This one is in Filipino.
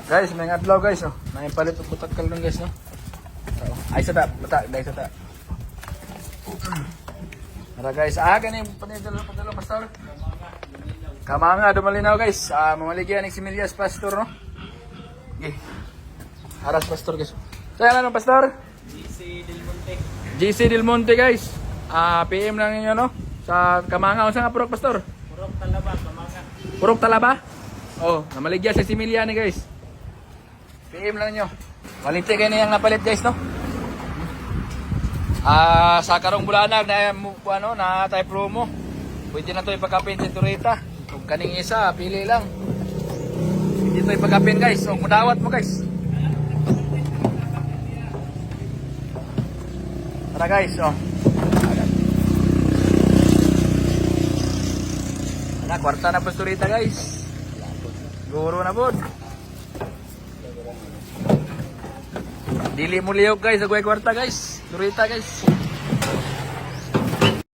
Guys, may adlaw guys, oh. May palit og butakal nun guys, no. Ay sa ta, dai sa ta. Ara guys, gani padalo pastor. Kamanga dumalinaw guys. Mamaligyan ni si Milias pastor, no. Okay. Aras pastor guys. So yan ano pastor? GC Del Monte. GC Del Monte guys. PM lang ninyo, no. Sa Kamanga unsa nga purok pastor? Purok Talaba, Kamanga. Purok Talaba? Oh, namaligya sa Similiani guys. PM lang nyo. Malinti kayo niyang napalit guys, no? Sa karong bulanag na tayo promo. Pwede na ito ipagkapin si Turita. Kung kaning isa, pili lang. Pwede ito ipagkapin guys. So, mudawat mo guys. Tara guys, oh. Kwarta na po Turita guys. Guro na po. Dili mo liyog guys, agway kwarta guys. Turita guys.